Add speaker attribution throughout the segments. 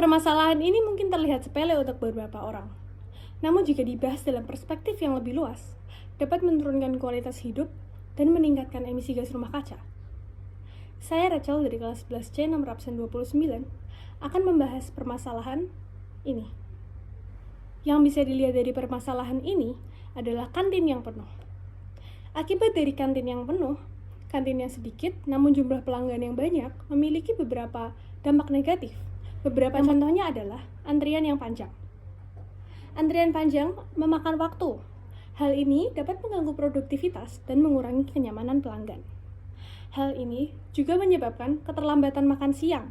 Speaker 1: Permasalahan ini mungkin terlihat sepele untuk beberapa orang. Namun jika dibahas dalam perspektif yang lebih luas, dapat menurunkan kualitas hidup dan meningkatkan emisi gas rumah kaca. Saya Rachel dari kelas 11C nomor absen 29 akan membahas permasalahan ini. Yang bisa dilihat dari permasalahan ini adalah kantin yang penuh. Akibat dari kantin yang penuh, kantin yang sedikit namun jumlah pelanggan yang banyak memiliki beberapa dampak negatif. Beberapa contohnya adalah antrian yang panjang. Antrian panjang memakan waktu. Hal ini dapat mengganggu produktivitas dan mengurangi kenyamanan pelanggan. Hal ini juga menyebabkan keterlambatan makan siang,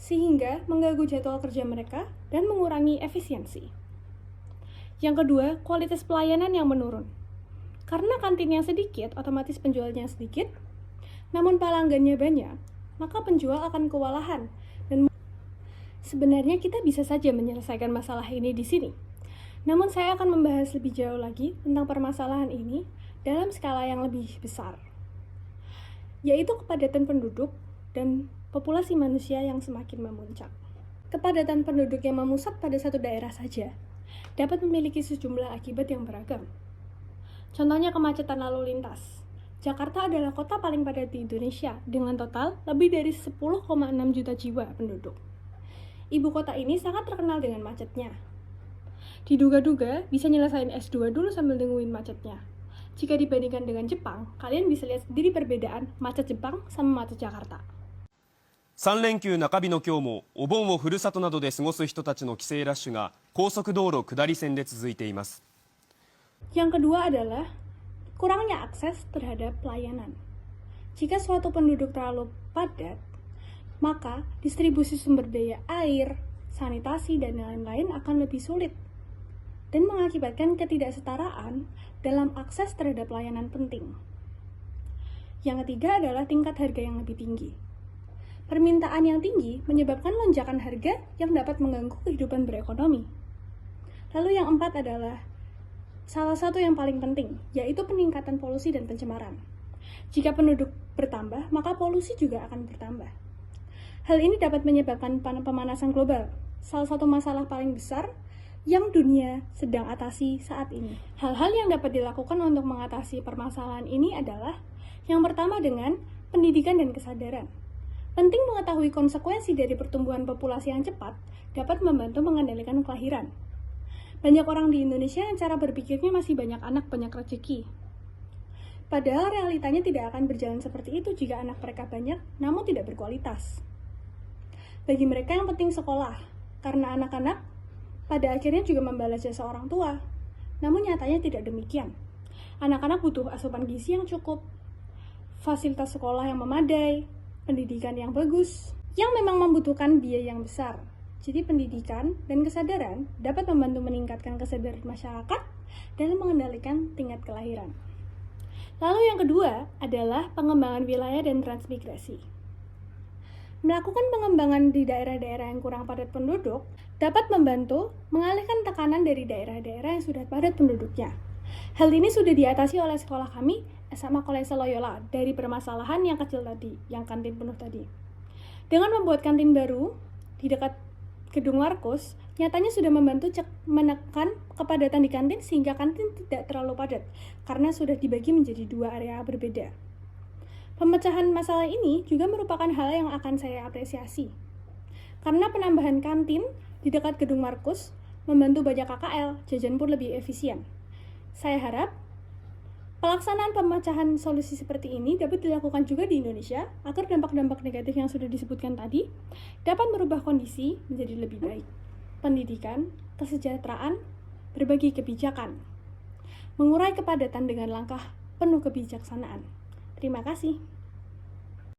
Speaker 1: sehingga mengganggu jadwal kerja mereka dan mengurangi efisiensi. Yang kedua, kualitas pelayanan yang menurun. Karena kantin yang sedikit, otomatis penjualnya sedikit, namun pelanggannya banyak, maka penjual akan kewalahan. Dan sebenarnya kita bisa saja menyelesaikan masalah ini di sini. Namun saya akan membahas lebih jauh lagi tentang permasalahan ini dalam skala yang lebih besar, yaitu kepadatan penduduk dan populasi manusia yang semakin memuncak. Kepadatan penduduk yang memusat pada satu daerah saja dapat memiliki sejumlah akibat yang beragam. Contohnya kemacetan lalu lintas. Jakarta adalah kota paling padat di Indonesia dengan total lebih dari 10,6 juta jiwa penduduk. Ibu kota ini sangat terkenal dengan macetnya. Diduga-duga bisa nyelesain S2 dulu sambil nungguin macetnya. Jika dibandingkan dengan Jepang, kalian bisa lihat sendiri perbedaan macet Jepang sama macet Jakarta.
Speaker 2: 3連休中日の今日もお盆をふるさとなどで過ごす人たちの帰省ラッシュが高速道路下り線で続いています。
Speaker 1: Yang kedua adalah kurangnya akses terhadap pelayanan. Jika suatu penduduk terlalu padat, maka distribusi sumber daya air, sanitasi, dan lain-lain akan lebih sulit dan mengakibatkan ketidaksetaraan dalam akses terhadap pelayanan penting. Yang ketiga adalah tingkat harga yang lebih tinggi. Permintaan yang tinggi menyebabkan lonjakan harga yang dapat mengganggu kehidupan berekonomi. Lalu yang empat adalah salah satu yang paling penting, yaitu peningkatan polusi dan pencemaran. Jika penduduk bertambah, maka polusi juga akan bertambah. Hal ini dapat menyebabkan pemanasan global, salah satu masalah paling besar yang dunia sedang atasi saat ini. Hal-hal yang dapat dilakukan untuk mengatasi permasalahan ini adalah yang pertama dengan pendidikan dan kesadaran. Penting mengetahui konsekuensi dari pertumbuhan populasi yang cepat dapat membantu mengendalikan kelahiran. Banyak orang di Indonesia yang cara berpikirnya masih banyak anak, banyak rezeki. Padahal realitanya tidak akan berjalan seperti itu jika anak mereka banyak, namun tidak berkualitas. Bagi mereka yang penting sekolah, karena anak-anak pada akhirnya juga membalas jasa orang tua. Namun nyatanya tidak demikian. Anak-anak butuh asupan gizi yang cukup, fasilitas sekolah yang memadai, pendidikan yang bagus, yang memang membutuhkan biaya yang besar. Jadi pendidikan dan kesadaran dapat membantu meningkatkan kesadaran masyarakat dalam mengendalikan tingkat kelahiran. Lalu yang kedua adalah pengembangan wilayah dan transmigrasi. Melakukan pengembangan di daerah-daerah yang kurang padat penduduk dapat membantu mengalihkan tekanan dari daerah-daerah yang sudah padat penduduknya. Hal ini sudah diatasi oleh sekolah kami, SMA Kolese Loyola, dari permasalahan yang kecil tadi, yang kantin penuh tadi. Dengan membuat kantin baru di dekat Gedung Markus, nyatanya sudah membantu menekan kepadatan di kantin sehingga kantin tidak terlalu padat, karena sudah dibagi menjadi dua area berbeda. Pemecahan masalah ini juga merupakan hal yang akan saya apresiasi. Karena penambahan kantin di dekat Gedung Markus membantu banyak KKL, jajan pun lebih efisien. Saya harap pelaksanaan pemecahan solusi seperti ini dapat dilakukan juga di Indonesia agar dampak-dampak negatif yang sudah disebutkan tadi dapat merubah kondisi menjadi lebih baik. Pendidikan, kesejahteraan, berbagi kebijakan, mengurai kepadatan dengan langkah penuh kebijaksanaan. Terima kasih.